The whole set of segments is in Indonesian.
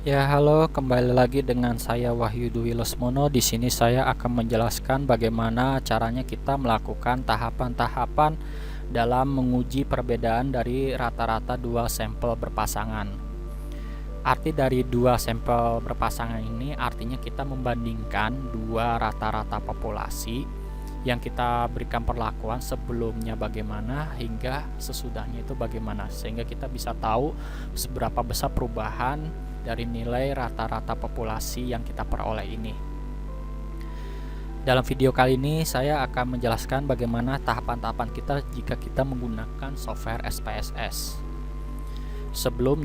Ya, halo, kembali lagi dengan saya Wahyu Dwi Lesmono. Di sini saya akan menjelaskan bagaimana caranya kita melakukan tahapan-tahapan dalam menguji perbedaan dari rata-rata dua sampel berpasangan. Arti dari dua sampel berpasangan ini artinya kita membandingkan dua rata-rata populasi yang kita berikan perlakuan sebelumnya bagaimana hingga sesudahnya itu bagaimana, sehingga kita bisa tahu seberapa besar perubahan dari nilai rata-rata populasi yang kita peroleh ini. Dalam video kali ini saya akan menjelaskan bagaimana tahapan-tahapan kita jika kita menggunakan software SPSS. Sebelum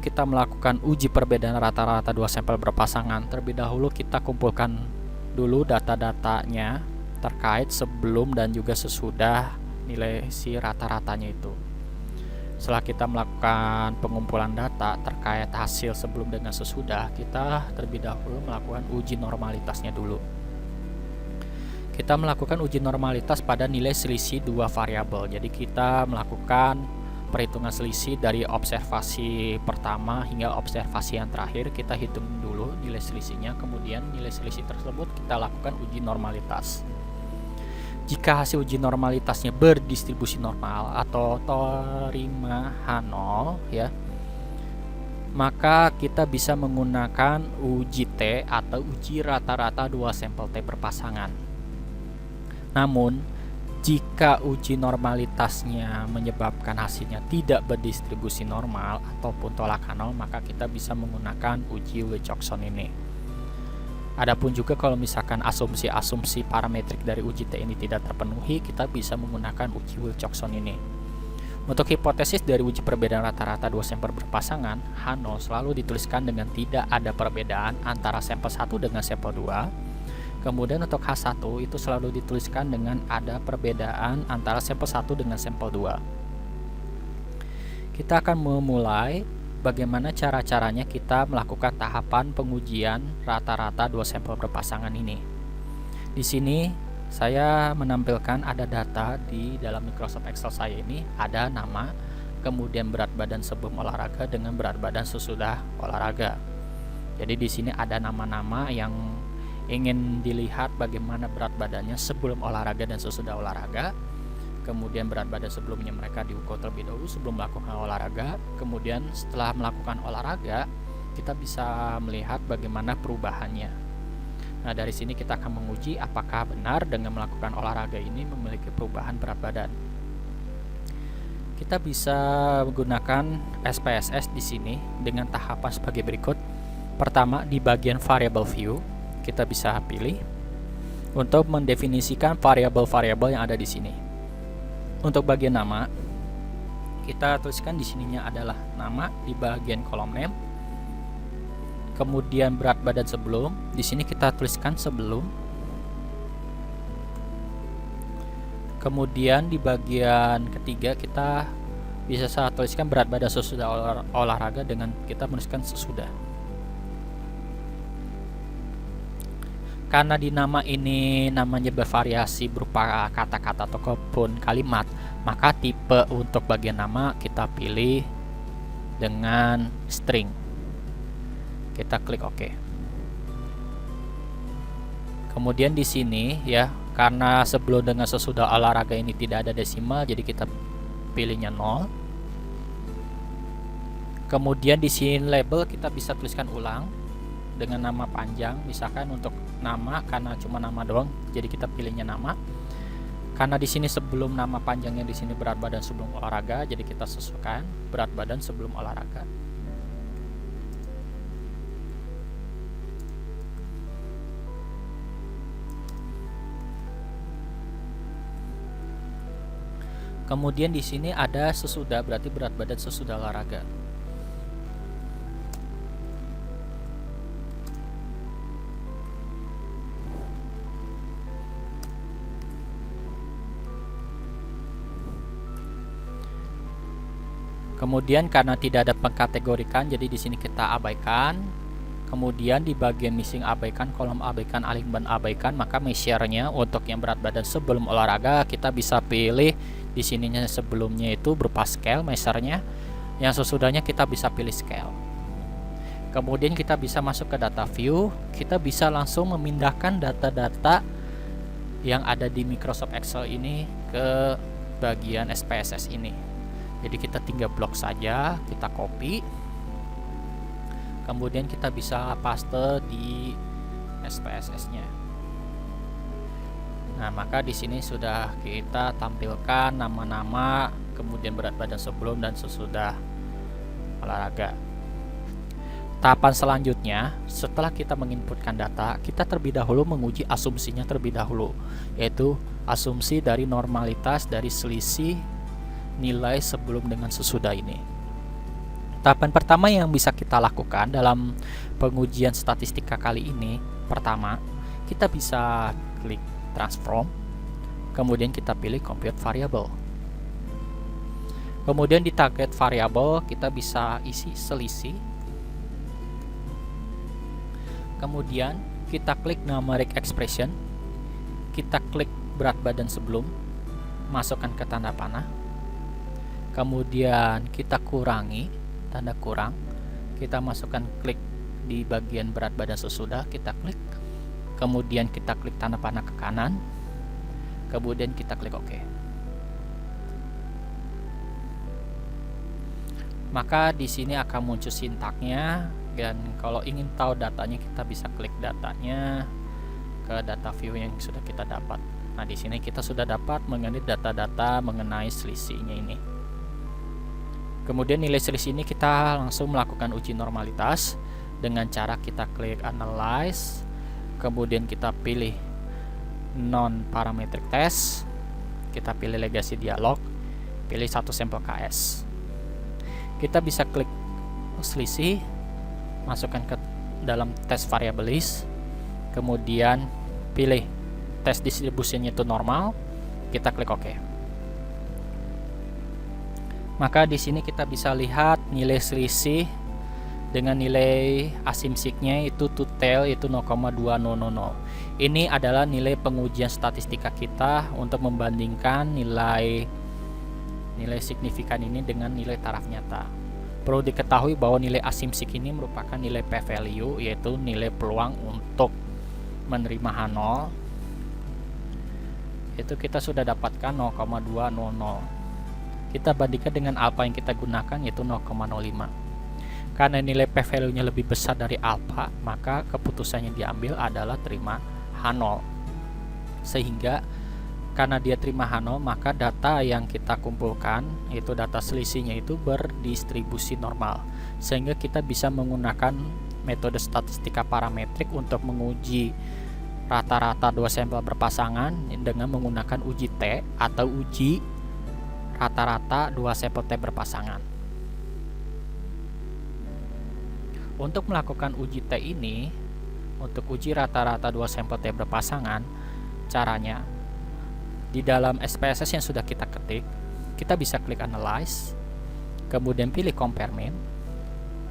kita melakukan uji perbedaan rata-rata dua sampel berpasangan, terlebih dahulu kita kumpulkan dulu data-datanya terkait sebelum dan juga sesudah nilai si rata-ratanya itu. Setelah kita melakukan pengumpulan data terkait hasil sebelum dengan sesudah, kita terlebih dahulu melakukan uji normalitasnya dulu. Kita melakukan uji normalitas pada nilai selisih dua variabel. Jadi kita melakukan perhitungan selisih dari observasi pertama hingga observasi yang terakhir. Kita hitung dulu nilai selisihnya, kemudian nilai selisih tersebut kita lakukan uji normalitas. Jika hasil uji normalitasnya berdistribusi normal atau terima H0 ya, maka kita bisa menggunakan uji T atau uji rata-rata dua sampel T berpasangan. Namun jika uji normalitasnya menyebabkan hasilnya tidak berdistribusi normal ataupun tolak H0, maka kita bisa menggunakan uji Wilcoxon ini. Adapun juga kalau misalkan asumsi-asumsi parametrik dari uji T ini tidak terpenuhi, kita bisa menggunakan uji Wilcoxon ini. Untuk hipotesis dari uji perbedaan rata-rata dua sampel berpasangan, H0 selalu dituliskan dengan tidak ada perbedaan antara sampel 1 dengan sampel 2. Kemudian untuk H1 itu selalu dituliskan dengan ada perbedaan antara sampel 1 dengan sampel 2. Kita akan memulai bagaimana cara-caranya kita melakukan tahapan pengujian rata-rata dua sampel berpasangan ini. Di sini saya menampilkan ada data di dalam Microsoft Excel saya ini, ada nama, kemudian berat badan sebelum olahraga dengan berat badan sesudah olahraga. Jadi di sini ada nama-nama yang ingin dilihat bagaimana berat badannya sebelum olahraga dan sesudah olahraga. Kemudian berat badan sebelumnya mereka diukur terlebih dahulu sebelum melakukan olahraga. Kemudian setelah melakukan olahraga, kita bisa melihat bagaimana perubahannya. Nah, dari sini kita akan menguji apakah benar dengan melakukan olahraga ini memiliki perubahan berat badan. Kita bisa menggunakan SPSS di sini dengan tahapan sebagai berikut. Pertama, di bagian variable view, kita bisa pilih untuk mendefinisikan variabel-variabel yang ada di sini. Untuk bagian nama, kita tuliskan di sininya adalah nama di bagian kolom name. Kemudian berat badan sebelum, di sini kita tuliskan sebelum. Kemudian di bagian ketiga kita bisa tuliskan berat badan sesudah olahraga dengan kita menuliskan sesudah. Karena di nama ini namanya bervariasi berupa kata-kata ataupun kalimat, maka tipe untuk bagian nama kita pilih dengan string. Kita klik OK. Kemudian di sini ya, karena sebelum dengan sesudah olahraga ini tidak ada desimal, jadi kita pilihnya 0. Kemudian di sini label kita bisa tuliskan ulang dengan nama panjang, misalkan untuk nama karena cuma nama doang, jadi kita pilihnya nama. Karena di sini sebelum nama panjangnya di sini berat badan sebelum olahraga, jadi kita sesuaikan berat badan sebelum olahraga. Kemudian di sini ada sesudah, berarti berat badan sesudah olahraga. Kemudian karena tidak ada pengkategorikan, jadi di sini kita abaikan. Kemudian di bagian missing abaikan, kolom abaikan, alih ban abaikan, maka measure-nya untuk yang berat badan sebelum olahraga kita bisa pilih di sininya sebelumnya itu berupa scale measure-nya. Yang sesudahnya kita bisa pilih scale. Kemudian kita bisa masuk ke data view, kita bisa langsung memindahkan data-data yang ada di Microsoft Excel ini ke bagian SPSS ini. Jadi kita tinggal blok saja, kita copy, kemudian kita bisa paste di SPSS-nya. Nah, maka di sini sudah kita tampilkan nama-nama, kemudian berat badan sebelum dan sesudah olahraga. Tahapan selanjutnya, setelah kita menginputkan data, kita terlebih dahulu menguji asumsinya terlebih dahulu, yaitu asumsi dari normalitas dari selisih nilai sebelum dengan sesudah ini. Tahapan pertama yang bisa kita lakukan dalam pengujian statistika kali ini, pertama, kita bisa klik transform, kemudian kita pilih compute variable. Kemudian di target variable kita bisa isi selisih. Kemudian kita klik numeric expression, kita klik berat badan sebelum, masukkan ke tanda panah, kemudian kita kurangi, tanda kurang, kita masukkan klik di bagian berat badan sesudah, kita klik, kemudian kita klik tanda panah ke kanan, kemudian kita klik OK. Maka di sini akan muncul sintaknya. Dan kalau ingin tahu datanya, kita bisa klik datanya ke data view yang sudah kita dapat. Nah, di sini kita sudah dapat mengenai data-data mengenai selisihnya ini. Kemudian nilai selisih ini kita langsung melakukan uji normalitas dengan cara kita klik analyze, kemudian kita pilih non parametric test, kita pilih legacy dialog, pilih satu sampel KS. Kita bisa klik selisih, masukkan ke dalam test variable list, kemudian pilih test distribusinya itu normal, kita klik OK. Maka di sini kita bisa lihat nilai selisih dengan nilai asimsiknya itu to tail itu 0,2000. Ini adalah nilai pengujian statistika kita untuk membandingkan nilai signifikan ini dengan nilai taraf nyata. Perlu diketahui bahwa nilai asimsik ini merupakan nilai p-value, yaitu nilai peluang untuk menerima H0. Itu kita sudah dapatkan 0,200. Kita bandingkan dengan alpha yang kita gunakan, yaitu 0,05. Karena nilai p-value-nya lebih besar dari alpha, maka keputusan yang diambil adalah terima H0. Sehingga karena dia terima H0, maka data yang kita kumpulkan, yaitu data selisihnya itu berdistribusi normal, sehingga kita bisa menggunakan metode statistika parametrik untuk menguji rata-rata dua sampel berpasangan dengan menggunakan uji T atau uji rata-rata dua sampel T berpasangan. Untuk melakukan uji T ini, untuk uji rata-rata dua sampel T berpasangan, caranya di dalam SPSS yang sudah kita ketik, kita bisa klik analyze, kemudian pilih compare mean,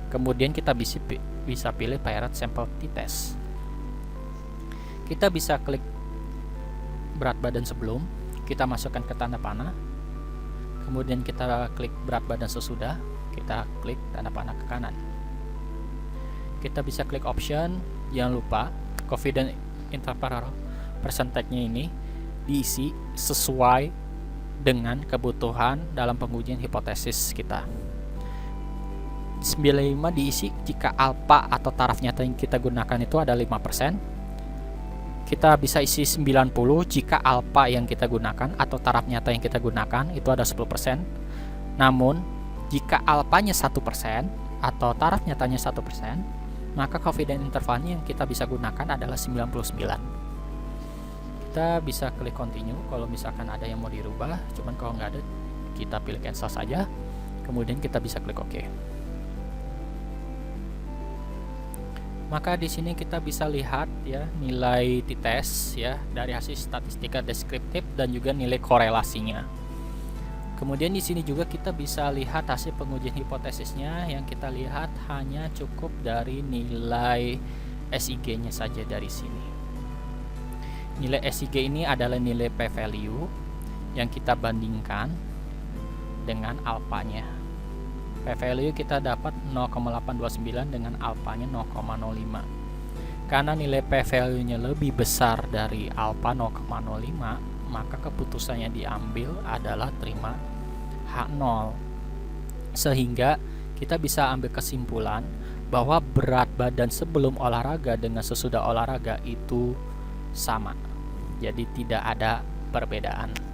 kemudian kita bisa pilih paired sample t-test. Kita bisa klik berat badan sebelum, kita masukkan ke tanda panah, kemudian kita klik berat badan sesudah, kita klik tanda panah ke kanan. Kita bisa klik option, jangan lupa confidence interval percentage-nya ini diisi sesuai dengan kebutuhan dalam pengujian hipotesis kita. 95 diisi jika alpha atau taraf nyata yang kita gunakan itu ada 5%. Kita bisa isi 90 jika alpha yang kita gunakan atau taraf nyata yang kita gunakan itu ada 10%. Namun jika alphanya 1% atau taraf nyatanya 1%, maka confidence intervalnya yang kita bisa gunakan adalah 99. Kita bisa klik continue kalau misalkan ada yang mau dirubah, cuman kalau nggak ada kita pilih cancel saja, kemudian kita bisa klik OK. Maka di sini kita bisa lihat ya nilai t-test ya dari hasil statistika deskriptif dan juga nilai korelasinya. Kemudian di sini juga kita bisa lihat hasil pengujian hipotesisnya, yang kita lihat hanya cukup dari nilai SIG-nya saja dari sini. Nilai SIG ini adalah nilai p-value yang kita bandingkan dengan alfanya. P-value kita dapat 0,829 dengan alfanya 0,05. Karena nilai P-value-nya lebih besar dari alfa 0,05, maka keputusannya diambil adalah terima H0. Sehingga kita bisa ambil kesimpulan bahwa berat badan sebelum olahraga dengan sesudah olahraga itu sama. Jadi tidak ada perbedaan.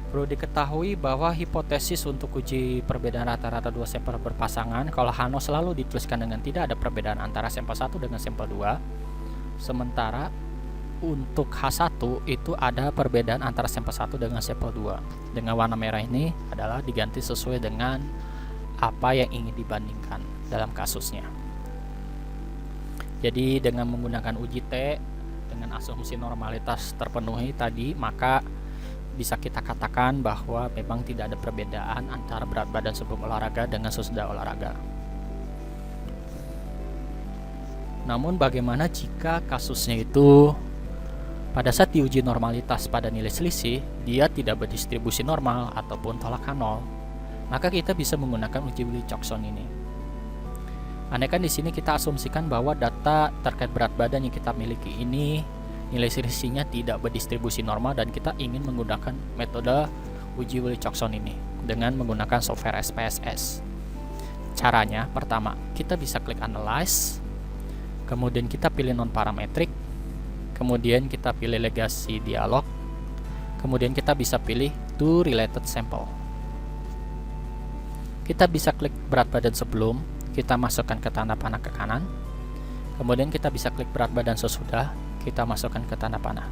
Perlu diketahui bahwa hipotesis untuk uji perbedaan rata-rata dua sampel berpasangan, kalau H0 selalu dituliskan dengan tidak ada perbedaan antara sampel 1 dengan sampel 2. Sementara untuk H1 itu ada perbedaan antara sampel 1 dengan sampel 2. Dengan warna merah ini adalah diganti sesuai dengan apa yang ingin dibandingkan dalam kasusnya. Jadi dengan menggunakan uji T dengan asumsi normalitas terpenuhi tadi, maka bisa kita katakan bahwa memang tidak ada perbedaan antara berat badan sebelum olahraga dengan sesudah olahraga. Namun bagaimana jika kasusnya itu pada saat diuji normalitas pada nilai selisih dia tidak berdistribusi normal ataupun tolak H0, maka kita bisa menggunakan uji Willi-Coxon ini. Andaikan di sini kita asumsikan bahwa data terkait berat badan yang kita miliki ini nilai selisihnya tidak berdistribusi normal dan kita ingin menggunakan metode uji Willi-Coxon ini dengan menggunakan software SPSS. Caranya pertama, kita bisa klik analyze, kemudian kita pilih non parametric, kemudian kita pilih legacy dialog, kemudian kita bisa pilih do related sample. Kita bisa klik berat badan sebelum, kita masukkan ke tanda panah ke kanan, kemudian kita bisa klik berat badan sesudah, kita masukkan ke tanda panah.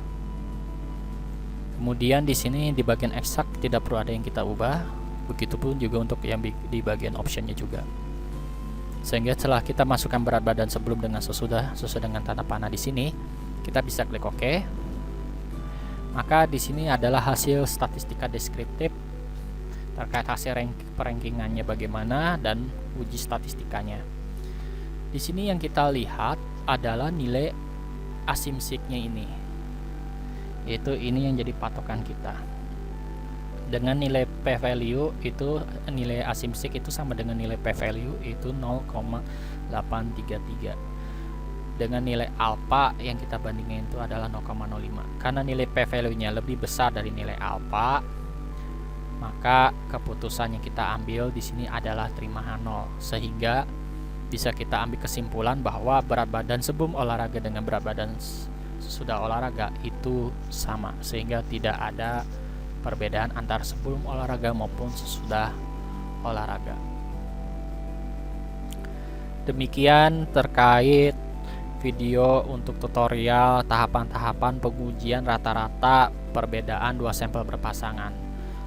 Kemudian di sini di bagian eksak tidak perlu ada yang kita ubah, begitupun juga untuk yang di bagian optionnya juga. Sehingga setelah kita masukkan berat badan sebelum dengan sesudah sesuai dengan tanda panah di sini, kita bisa klik OK. Maka di sini adalah hasil statistika deskriptif terkait hasil perankingannya bagaimana dan uji statistikanya. Di sini yang kita lihat adalah nilai asimsiknya ini, yaitu ini yang jadi patokan kita. Dengan nilai p-value itu, nilai asimsik itu sama dengan nilai p-value itu 0,833. Dengan nilai alfa yang kita bandingin itu adalah 0,05. Karena nilai p-value-nya lebih besar dari nilai alfa, maka keputusan yang kita ambil di sini adalah terima H0, sehingga bisa kita ambil kesimpulan bahwa berat badan sebelum olahraga dengan berat badan sesudah olahraga itu sama, sehingga tidak ada perbedaan antara sebelum olahraga maupun sesudah olahraga. Demikian terkait video untuk tutorial tahapan-tahapan pengujian rata-rata perbedaan dua sampel berpasangan.